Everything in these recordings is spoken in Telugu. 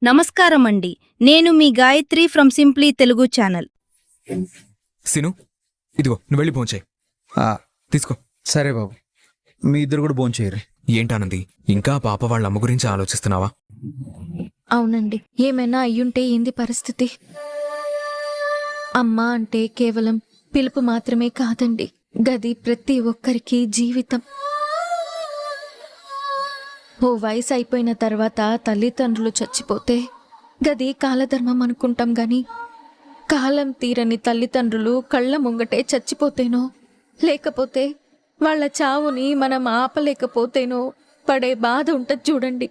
నమస్కారం అండి. నేను మీ Gayatri from simply Telugu channel. Sinu, ఇదిగో నువ్వు వెళ్ళి భోంచేయి. తీసుకో. సరే బాబు, మీ ఇద్దరు కూడా భోంచేయరు. ఏంటానంది, ఇంకా పాప వాళ్ళ అమ్మ గురించి ఆలోచిస్తున్నావా? అవునండి, ఏమైనా అయ్యుంటే ఏంది పరిస్థితి? అమ్మ అంటే కేవలం పిలుపు మాత్రమే కాదండి, గది ప్రతి ఒక్కరికి జీవితం. ఓ వయసు అయిపోయిన తర్వాత తల్లిదండ్రులు చచ్చిపోతే గది కాలధర్మం అనుకుంటాం గాని, కాలం తీరని తల్లిదండ్రులు కళ్ళ ముంగటే చచ్చిపోతేనో, లేకపోతే వాళ్ళ చావుని మనం ఆపలేకపోతేనో పడే బాధ ఉంటుంది చూడండి.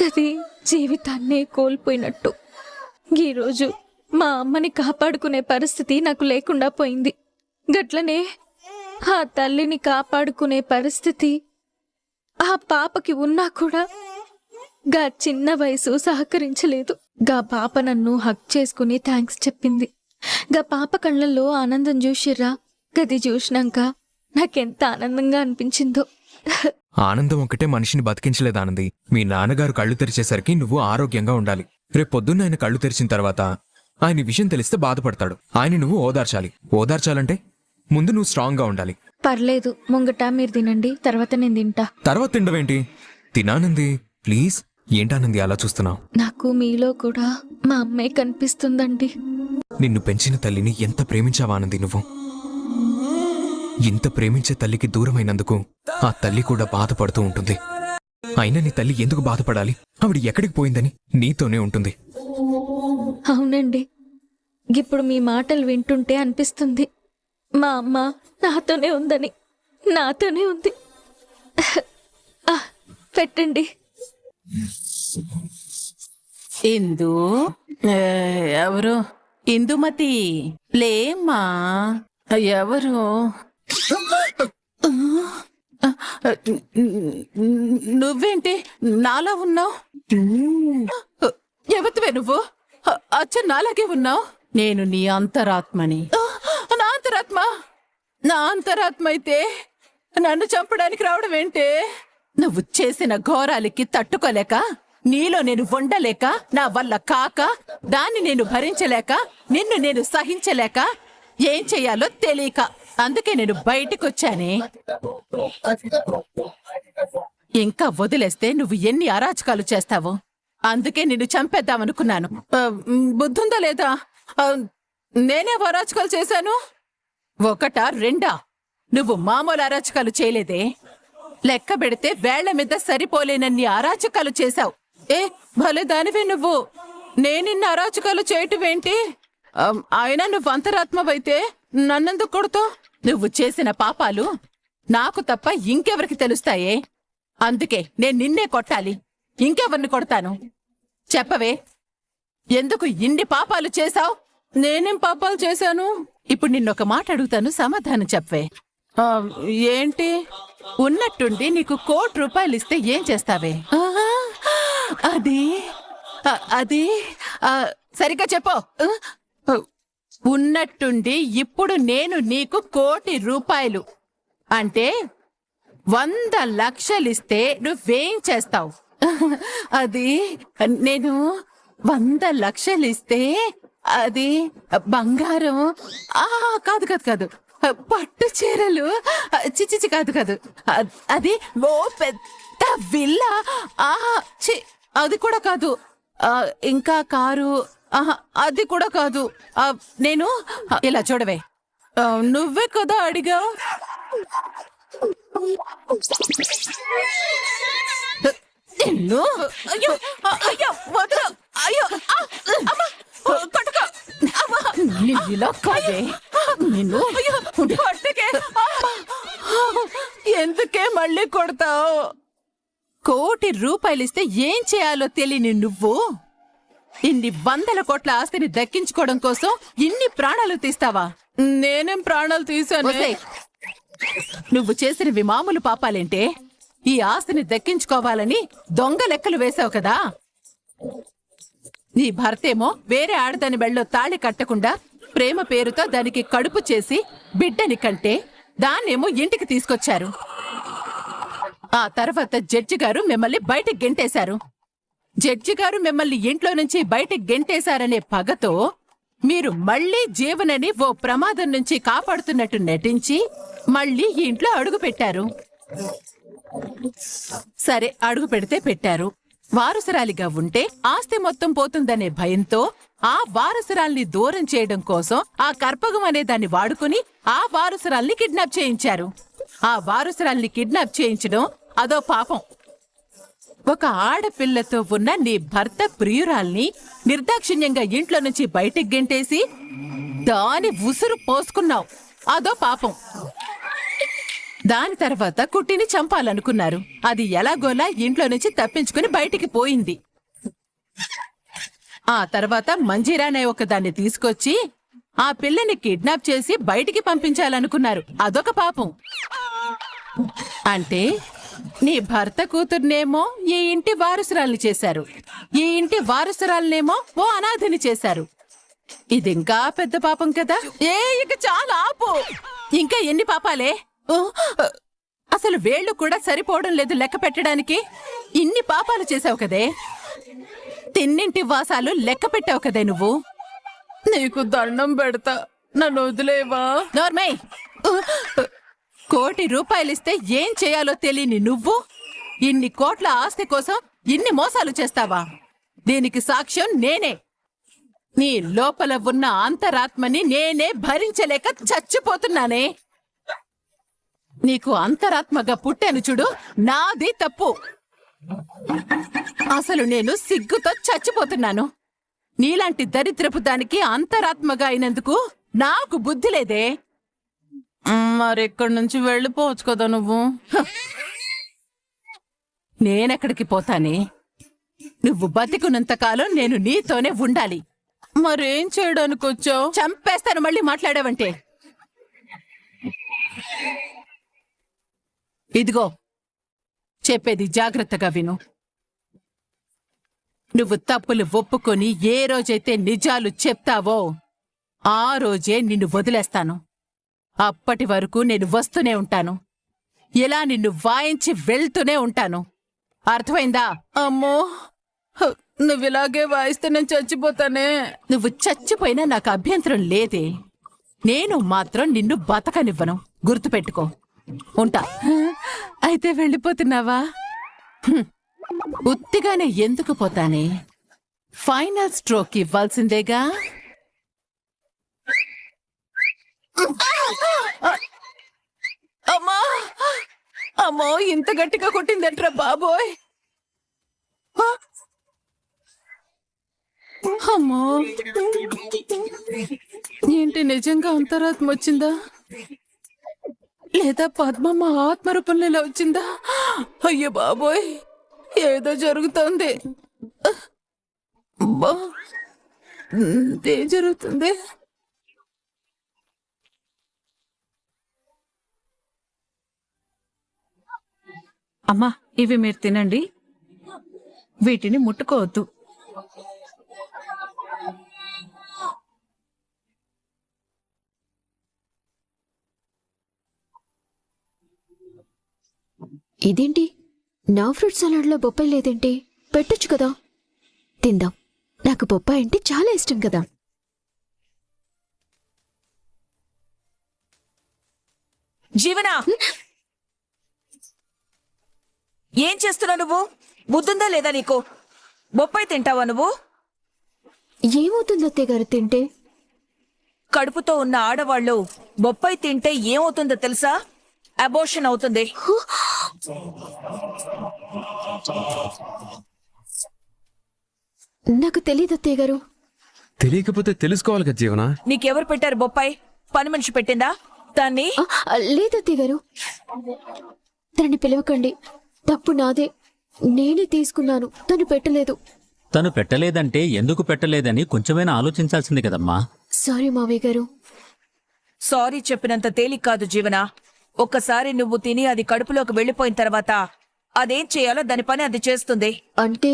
గది జీవితాన్నే కోల్పోయినట్టు. ఈరోజు మా అమ్మని కాపాడుకునే పరిస్థితి నాకు లేకుండా పోయింది. గట్లనే ఆ తల్లిని కాపాడుకునే పరిస్థితి ఆ పాపకి ఉన్నా కూడా గా చిన్న వయసు సహకరించలేదు. గా పాప నన్ను హక్ చేసుకుని థ్యాంక్స్ చెప్పింది. గా పాప కళ్ళల్లో ఆనందం చూసిర్రా, గది చూసినాక నాకెంత ఆనందంగా అనిపించిందో. ఆనందం ఒకటే మనిషిని బతికించలేదు ఆనంది. మీ నాన్నగారు కళ్ళు తెరిచేసరికి నువ్వు ఆరోగ్యంగా ఉండాలి. రేపు పొద్దున్న ఆయన కళ్ళు తెరిచిన తర్వాత ఆయన విషయం తెలిస్తే బాధపడతాడు. ఆయన నువ్వు ఓదార్చాలి. ఓదార్చాలంటే ముందు నువ్వు స్ట్రాంగ్ గా ఉండాలి. పర్లేదు, ముంగట మీరు తినండి, తర్వాత నేను తింటా. తర్వాత తిండవేంటి? తినానంది, ప్లీజ్. ఏంటానంది అలా చూస్తున్నావు? నాకు మీలో కూడా మా అమ్మే కనిపిస్తుందండి. నిన్ను పెంచిన తల్లిని ఎంత ప్రేమించావానంది నువ్వు. ఇంత ప్రేమించే తల్లికి దూరమైనందుకు ఆ తల్లి కూడా బాధపడుతూ ఉంటుంది. అయినా నీ తల్లి ఎందుకు బాధపడాలి? ఆవిడ ఎక్కడికి పోయిందని నీతోనే ఉంటుంది. అవునండి, ఇప్పుడు మీ మాటలు వింటుంటే అనిపిస్తుంది మా అమ్మ నాతోనే ఉందని. నాతోనే ఉంది. పెట్టండి. ఇందు ఎవరు? ఇందుమతి లేమ్మా. ఎవరు? నువ్వేంటి నాలా ఉన్నావు? ఎవరివే నువ్వు? అచ్చ నాలాగే ఉన్నావు. నేను నీ అంతరాత్మని. నా అంతరాత్మ? నా అంతరాత్మ అయితే నన్ను చంపడానికి రావడం ఏంటే? నువ్వు చేసిన ఘోరాలకి తట్టుకోలేక, నీలో నేను ఉండలేక, నా వల్ల కాక, దాన్ని నేను భరించలేక, నిన్ను నేను సహించలేక, ఏం చెయ్యాలో తెలియక, అందుకే నేను బయటికొచ్చానే. ఇంకా వదిలేస్తే నువ్వు ఎన్ని అరాచకాలు చేస్తావో, అందుకే నిన్ను చంపేద్దామనుకున్నాను. బుద్ధుందా లేదా? నేనే అరాచకాలు చేశాను? ఒకటా రెండా? నువ్వు మామూలు అరాచకాలు చేయలేదే. లెక్క పెడితే వేళ్ల మీద సరిపోలేనన్ని అరాచకాలు చేశావు. భలే దానివే నువ్వు. నేనిన్న అరాచకాలు చేయటమేంటి? అయినా నువ్వు అంతరాత్మవైతే నన్నెందుకు కొడతావు? నువ్వు చేసిన పాపాలు నాకు తప్ప ఇంకెవరికి తెలుస్తాయే? అందుకే నేను నిన్నే కొట్టాలి. ఇంకెవరిని కొడతాను? చెప్పవే, ఎందుకు ఇన్ని పాపాలు చేశావు? నేనేం పాపాలు చేశాను? ఇప్పుడు నిన్నొక మాట అడుగుతాను, సమాధానం చెప్పవే. ఏంటి? ఉన్నట్టుండి నీకు ₹1,00,00,000 ఇస్తే ఏం చేస్తావే? అది అది సరిగ్గా చెప్పు. ఉన్నట్టుండి ఇప్పుడు నేను నీకు ₹1,00,00,000 అంటే 100 లక్షలు ఇస్తే నువ్వేం చేస్తావు? అది నేను 100 లక్షలు ఇస్తే అది బంగారం. కాదు కాదు కాదు, పట్టు చీరలు. చిచిచి కాదు కాదు, అది ఓ పెద్ద విల్లా. అది కూడా కాదు. ఇంకా కారు. అది కూడా కాదు. నేను ఇలా చూడవే, నువ్వే కదా అడిగావు. అయ్యో అయ్యో వదలు. అయ్యో కొట్టుకో. ఇలా కాదే నిన్ను. ఎందుకే మళ్ళీ కొడతావు? ₹1,00,00,000 ఇస్తే ఏం చేయాలో తెలియని నువ్వు ఇన్ని 100 కోట్ల ఆస్తిని దక్కించుకోవడం కోసం ఇన్ని ప్రాణాలు తీస్తావా? నేనేం ప్రాణాలు తీసాను? నువ్వు చేసినవి మామూలు పాపాలేంటే? ఈ ఆస్తిని దక్కించుకోవాలని దొంగ లెక్కలు వేశావు కదా. నీ భర్తేమో వేరే ఆడదాని మెళ్ళో తాళి కట్టకుండా ప్రేమ పేరుతో దానికి కడుపు చేసి బిడ్డని కంటే దాన్నేమో ఇంటికి తీసుకొచ్చారు. ఆ తర్వాత జడ్జి గారు మిమ్మల్ని బయటికి గెంటేశారు. జడ్జి గారు మిమ్మల్ని ఇంట్లో నుంచి బయటకు గెంటేశారనే పగతో మీరు మళ్ళీ జీవనని ఓ ప్రమాదం నుంచి కాపాడుతున్నట్టు నటించి మళ్ళీ ఈ ఇంట్లో అడుగు పెట్టారు. సరే, అడుగు పెడితే పెట్టారు. వారసురాలిగా ఉంటే ఆస్తి మొత్తం పోతుందనే భయంతో ఆ వారసురాల్ని దూరం చేయడం కోసం ఆ కర్పగం అనే దాన్ని వాడుకుని ఆ వారసురాల్ని కిడ్నాప్ చేయించారు. ఆ వారసురాల్ని కిడ్నాప్ చేయించడం అదో పాపం. ఒక ఆడపిల్లతో ఉన్న నీ భర్త ప్రియురాల్ని నిర్దాక్షిణ్యంగా ఇంట్లో నుంచి బయటికి గెంటేసి దాని ఉసురు పోసుకున్నావు, అదో పాపం. దాని తర్వాత కుట్టిని చంపాలనుకున్నారు. అది ఎలాగోలా ఇంట్లో నుంచి తప్పించుకుని బయటికి పోయింది. ఆ తర్వాత మంజీరా అనే ఒక దాన్ని తీసుకొచ్చి ఆ పిల్లని కిడ్నాప్ చేసి బయటికి పంపించాలనుకున్నారు, అదొక పాపం. అంటే నీ భర్త కూతుర్నేమో ఈ ఇంటి వారసురాల్ని చేశారు, ఈ ఇంటి వారసురాలనేమో ఓ అనాథని చేశారు. ఇదింకా పెద్ద పాపం కదా. ఇక చాలా ఆపు. ఇంకా ఎన్ని పాపాలే? ఓ, అసలు వేళ్ళు కూడా సరిపోవడం లేదు లెక్క పెట్టడానికి. ఇన్ని పాపాలు చేసావు కదే. తిన్నింటి వాసాలు లెక్క పెట్టావు కదే నువ్వు. నీకు దండం పెడతా, నన్ను వదిలేవా? నోర్మై, ₹1,00,00,000 ఇస్తే ఏం చేయాలో తెలియని నువ్వు ఇన్ని కోట్ల ఆస్తి కోసం ఇన్ని మోసాలు చేస్తావా? దీనికి సాక్ష్యం నేనే. నీ లోపల ఉన్న అంతరాత్మని నేనే భరించలేక చచ్చిపోతున్నానే. నీకు అంతరాత్మగా పుట్టాను చూడు, నాది తప్పు. అసలు నేను సిగ్గుతో చచ్చిపోతున్నాను. నీలాంటి దరిద్రపు దానికి అంతరాత్మగా అయినందుకు నాకు బుద్ధి లేదే. మరెక్కడి నుంచి వెళ్ళిపోవచ్చు కదా నువ్వు. నేనెక్కడికి పోతానే? నువ్వు బతికున్నంతకాలం నేను నీతోనే ఉండాలి. మరేం చేయడానికి వచ్చావు? చంపేస్తాను మళ్ళీ మాట్లాడావంటే. ఇదిగో చెప్పేది జాగ్రత్తగా విను. నువ్వు తప్పులు ఒప్పుకొని ఏ రోజైతే నిజాలు చెప్తావో ఆ రోజే నిన్ను వదిలేస్తాను. అప్పటి వరకు నేను వస్తూనే ఉంటాను. ఇలా నిన్ను వాయించి వెళ్తూనే ఉంటాను. అర్థమైందా? అమ్మో, నువ్విలాగే వాయిస్తే నేను చచ్చిపోతానే. నువ్వు చచ్చిపోయినా నాకు అభ్యంతరం లేదే. నేను మాత్రం నిన్ను బతకనివ్వను, గుర్తుపెట్టుకో. ఉంటా. అయితే వెళ్ళిపోతున్నావా? ఉత్తిగానే ఎందుకు పోతానే? ఫైనల్ స్ట్రోక్ ఇవ్వాల్సిందేగా. అమ్మా, అమ్మో, ఇంత గట్టిగా కొట్టిందంట్రా బాబోయ్. అమ్మో, ఏంటి నిజంగా అంతరాత్మ వచ్చిందా? లేదా పద్మమ్మ ఆత్మరూపంలో ఇలా వచ్చిందా? అయ్యో బాబోయ్, ఏదో జరుగుతోంది. ఏం జరుగుతుంది? అమ్మా, ఇవి మీరు తినండి, వీటిని ముట్టుకోవద్దు. ఇదేంటి, నా ఫ్రూట్ సలాడ్లో బొప్పాయి లేదేంటి? పెట్టొచ్చు కదా, తిందాం. నాకు బొప్పాయి అంటే చాలా ఇష్టం కదా. జీవనా, ఏం చేస్తున్నావు నువ్వు? బుద్ధుందా లేదా నీకు? బొప్పాయి తింటావా నువ్వు? ఏమవుతుంది అత్తయ్య గారు తింటే? కడుపుతో ఉన్న ఆడవాళ్ళు బొప్పాయి తింటే ఏమవుతుందో తెలుసా? అబోర్షన్ అవుతుంది. నాకు తెలియదు అత్తయ్య గారు. తెలియకపోతే తెలుసుకోవాలి కదా జీవన. నీకెవరు పెట్టారు బొప్పాయి? పని మనిషి పెట్టిందా దాన్ని? లేదు అత్తయ్య గారు, తనని పిలవకండి. తప్పు నాదే, నేనే తీసుకున్నాను, తను పెట్టలేదు. తను పెట్టలేదంటే ఎందుకు పెట్టలేదని కొంచెమైనా ఆలోచించాల్సింది కదమ్మా. సారీ మావయ్య గారు. సారీ చెప్పినంత తేలిక కాదు జీవన. ఒక్కసారి నువ్వు తిని అది కడుపులోకి వెళ్ళిపోయిన తర్వాత అదేం చేయాలో దాని పని అది చేస్తుంది. అంటే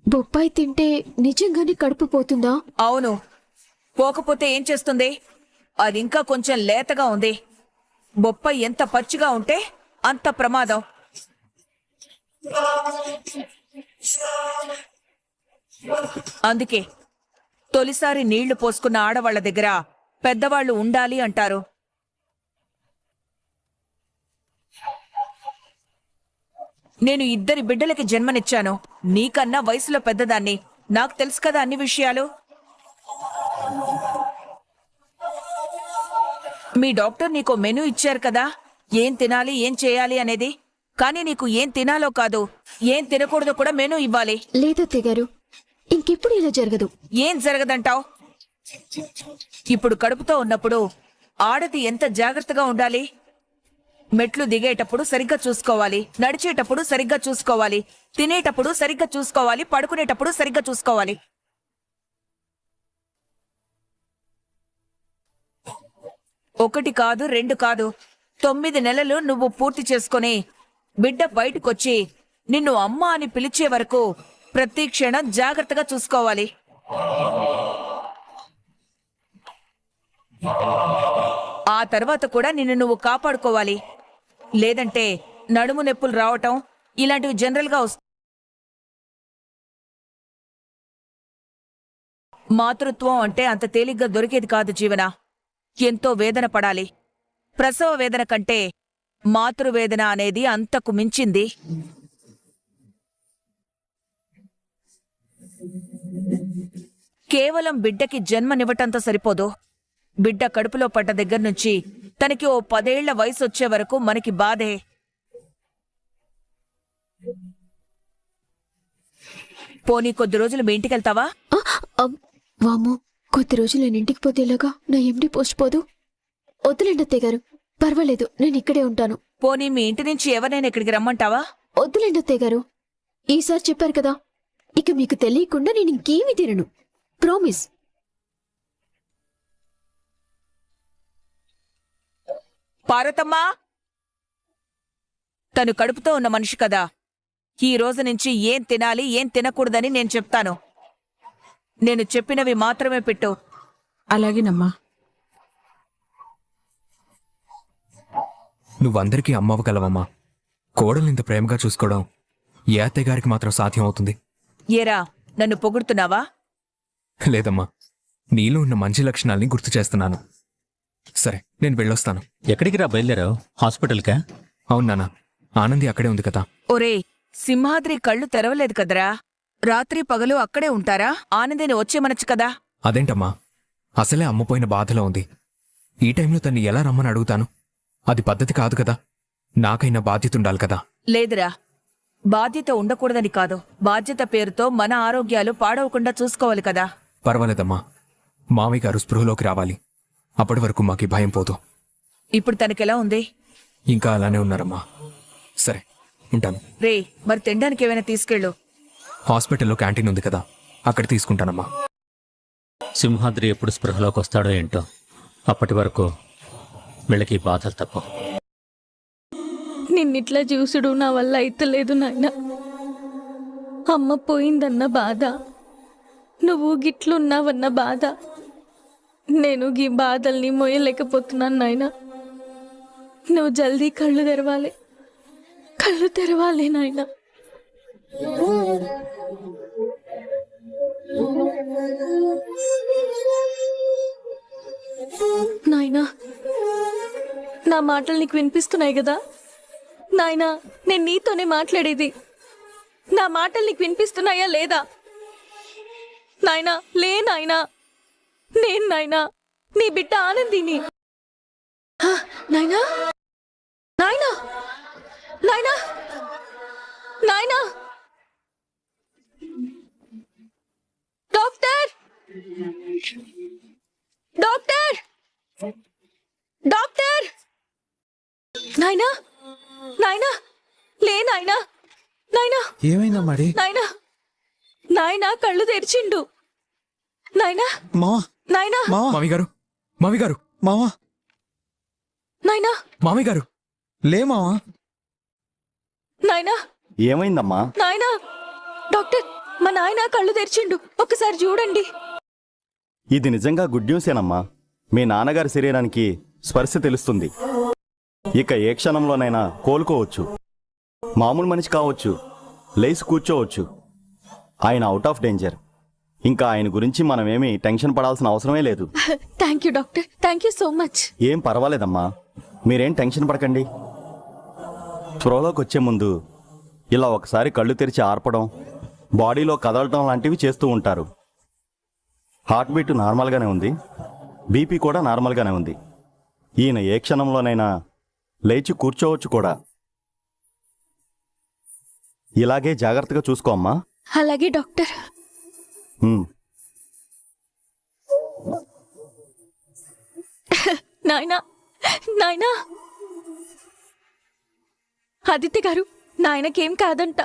బొప్పాయి తింటే నిజంగానే కడుపు పోతుందా? అవును, పోకపోతే ఏం చేస్తుంది? అది ఇంకా కొంచెం లేతగా ఉంది. బొప్పాయి ఎంత పచ్చిగా ఉంటే అంత ప్రమాదం. అందుకే తొలిసారి నీళ్లు పోసుకున్న ఆడవాళ్ల దగ్గర పెద్దవాళ్లు ఉండాలి అంటారు. నేను 2 బిడ్డలకి జన్మనిచ్చాను. నీకన్నా వయసులో పెద్దదాన్ని. నాకు తెలుసు కదా అన్ని విషయాలు. మీ డాక్టర్ నీకో మెనూ ఇచ్చారు కదా, ఏం తినాలి ఏం చేయాలి అనేది. కానీ నీకు ఏం తినాలో కాదు, ఏం తినకూడదో కూడా మెనూ ఇవ్వాలి. లేదత్తయ్య గారు, ఇంకెప్పుడు ఇలా జరగదు. ఏం జరగదంటావు? ఇప్పుడు కడుపుతో ఉన్నప్పుడు ఆడది ఎంత జాగ్రత్తగా ఉండాలి. మెట్లు దిగేటప్పుడు సరిగ్గా చూసుకోవాలి, నడిచేటప్పుడు సరిగ్గా చూసుకోవాలి, తినేటప్పుడు సరిగ్గా చూసుకోవాలి, పడుకునేటప్పుడు సరిగ్గా చూసుకోవాలి. ఒకటి కాదు, 2 కాదు, 9 నెలలు నువ్వు పూర్తి చేసుకుని బిడ్డ బయటకొచ్చి నిన్ను అమ్మ అని పిలిచే వరకు ప్రతి క్షణం జాగ్రత్తగా చూసుకోవాలి. ఆ తర్వాత కూడా నిన్ను నువ్వు కాపాడుకోవాలి. లేదంటే నడుము నొప్పులు రావటం ఇలాంటివి జనరల్గా వస్తాయి. మాతృత్వం అంటే అంత తేలిగ్గా దొరికేది కాదు జీవన. ఎంతో వేదన పడాలి. ప్రసవ వేదన కంటే మాతృవేదన అనేది అంతకు మించింది. కేవలం బిడ్డకి జన్మనివ్వటంతో సరిపోదు. బిడ్డ కడుపులో పడ్డ దగ్గర నుంచి తనకి ఓ 10 ఏళ్ల వయసు వచ్చే వరకు మనకి బాధే. పోనీ కొద్ది రోజులు మీ ఇంటికెళ్తావా? వామ్మో, కొద్ది రోజులు నేను ఇంటికి పోతే ఎలాగా? నా ఎండి పోస్ట్ పోదు. వద్దులేండి అత్తయ్య గారు, పర్వాలేదు, నేను ఇక్కడే ఉంటాను. పోనీ మీ ఇంటి నుంచి ఎవరైనా ఇక్కడికి రమ్మంటావా? వద్దులేండి అత్తయ్య గారు, ఈసారి చెప్పారు కదా, ఇక మీకు తెలియకుండా నేను ఇంకేమీ తినను. ప్రామిస్. పార్వతమ్మా, తను కడుపుతో ఉన్న మనిషి కదా, ఈ రోజు నుంచి ఏం తినాలి ఏం తినకూడదని నేను చెప్తాను. నేను చెప్పినవి మాత్రమే పెట్టు. అలాగేనమ్మా. నువ్వందరికీ అమ్మవగలవమ్మా. కోడలింత ప్రేమగా చూసుకోవడం ఏ అత్తయ్య గారికి మాత్రం సాధ్యం అవుతుంది? ఏరా, నన్ను పొగుడుతున్నావా? లేదమ్మా, నీలో ఉన్న మంచి లక్షణాల్ని గుర్తు చేస్తున్నాను. సరే, నేను వెళ్ళొస్తాను. ఎక్కడికి రా బయలుదేరావు? హాస్పిటల్కా? అవును నాన్న, ఆనంది అక్కడే ఉంది కదా. ఒరే, సింహాద్రి కళ్ళు తెరవలేదు కదరా. రాత్రి పగలు అక్కడే ఉంటారా? ఆనందిని వచ్చేమనొచ్చు కదా. అదేంటమ్మా, అసలే అమ్మపోయిన బాధలో ఉంది. ఈ టైంలో తన్ని ఎలా రమ్మని అడుగుతాను? అది పద్ధతి కాదు కదా. నాకైనా బాధ్యత ఉండాలి కదా. లేదురా, బాధ్యత ఉండకూడదని కాదు, బాధ్యత పేరుతో మన ఆరోగ్యాలు పాడవకుండా చూసుకోవాలి కదా. పర్వాలేదమ్మా, మామయ్య గారు స్పృహలోకి రావాలి. అప్పటి వరకు మాకి భయం పోదు. ఇప్పుడు తనకెలా ఉంది? ఇంకా అలానే ఉన్నారమ్మా. సరే, ఉంటాను. రే, మరి తినడానికి ఏమైనా తీసుకెళ్ళు. హాస్పిటల్లో క్యాంటీన్ ఉంది కదా, అక్కడ తీసుకుంటానమ్మా. సింహాద్రి ఎప్పుడు స్పృహలోకి వస్తాడో ఏంటో. అప్పటి వరకు వీళ్ళకి బాధలు తప్ప. నిన్నిట్లా చూసుడు నా వల్ల అయితలేదు నాయన. అమ్మ పోయిందన్న బాధ, నువ్వు గిట్లున్నావన్న బాధ. నేను గీ బాధల్ని మోయలేకపోతున్నాను నాయన. నువ్వు జల్దీ కళ్ళు తెరవాలి, కళ్ళు తెరవాలి నాయన. నాయనా, నా మాటలు నీకు వినిపిస్తున్నాయి కదా? నాయనా, నేను నీతోనే మాట్లాడేది. నా మాటలు నీకు వినిపిస్తున్నాయా లేదా? నాయనా, లే నాయనా. నేను నాయనా, నీ బిడ్డ ఆనందిని. నాయనా, నాయనా, నాయనా, నాయనా. Doctor, doctor, doctor. నాయనా, నాయనా, లే నాయనా, నాయనా. ఏమైందా మరి? నాయనా, నాయనా కళ్ళు తెరిచిండు. నాయనా, మావా, నాయనా, మావా, మామయ్య గారు, మామయ్య గారు, మావా, నాయనా, మామయ్య గారు. లే మావా. నాయనా, ఏమైందమ్మా? నాయనా. డాక్టర్, మా నాయన కళ్ళు తెరిచిండు, ఒకసారి చూడండి. ఇది నిజంగా గుడ్ న్యూసేనమ్మా. మీ నాన్నగారి శరీరానికి స్పర్శ తెలుస్తుంది. ఇక ఏ క్షణంలోనైనా కోలుకోవచ్చు. మామూలు మనిషి కావచ్చు, లేచి కూర్చోవచ్చు, ఆయన అవుట్ ఆఫ్ డేంజర్. ఇంకా ఆయన గురించి మనమేమీ టెన్షన్ పడాల్సిన అవసరమే లేదు. Thank you doctor, thank you so much. ఏం పర్వాలేదమ్మా, మీరేం టెన్షన్ పడకండి. స్పృహలోకి వచ్చే ముందు ఇలా ఒకసారి కళ్ళు తెరిచి ఆర్పడం, బాడీలో కదలటం లాంటివి చేస్తూ ఉంటారు. హార్ట్ బీట్ నార్మల్గానే ఉంది, బీపీ కూడా నార్మల్గానే ఉంది. ఈయన ఏ క్షణంలోనైనా లేచి కూర్చోవచ్చు కూడా. ఇలాగే జాగ్రత్తగా చూసుకో అమ్మా. అలాగే డాక్టర్. నాయనా, నాయనా, ఆదిత్య గారు, నాయనకేం కాదంట.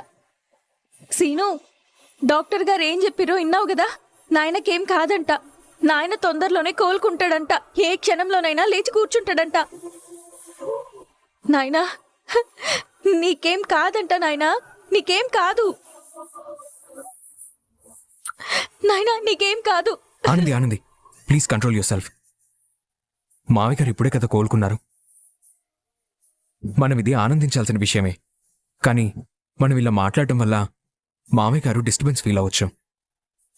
సీను, డాక్టర్ గారు ఏం చెప్పిరో విన్నావు కదా, నాయనకేం కాదంట. నాయన తొందరలోనే కోలుకుంటాడంట, ఏ క్షణంలోనైనా లేచి కూర్చుంటాడంట. నాయనా, నీకేం కాదంట. నాయనా, నీకేం కాదు. నాయనా, నీకేం కాదు. Anandi Anandi, please control your self. మావయ్య గారు ఇప్పుడే కదా కోలుకున్నారు. మనం ఇది ఆనందించాల్సిన విషయమే, కానీ మనం ఇలా మాట్లాడటం వల్ల మావయ్య గారు డిస్టర్బెన్స్ ఫీల్ అవ్వచ్చు.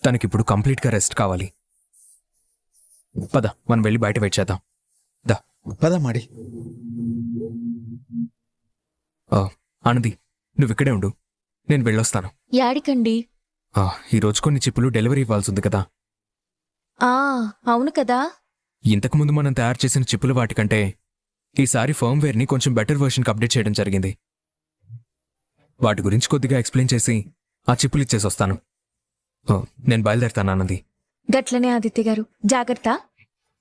తనకిప్పుడు కంప్లీట్గా రెస్ట్ కావాలి. పద, మనం వెళ్ళి బయట వెయిట్ చేద్దాం. దా పద మాడి. ఆనంది, నువ్వు ఇక్కడే ఉండు, నేను వెళ్ళొస్తాను. యాడికండి? ఈరోజు కొన్ని చిప్పులు డెలివరీ ఇవ్వాల్సి ఉంది కదా. అవును కదా. ఇంతకుముందు మనం తయారు చేసిన చిప్పులు వాటికంటే ఈసారి ఫర్మ్వేర్ని కొంచెం బెటర్ వర్షన్కి అప్డేట్ చేయడం జరిగింది. వాటి గురించి కొద్దిగా ఎక్స్ప్లెయిన్ చేసి ఆ చిప్పులు ఇచ్చేసి వస్తాను. నేను బయలుదేరుతాను ఆనంది. గట్లనే ఆదిత్య గారు, జాగ్రత్త.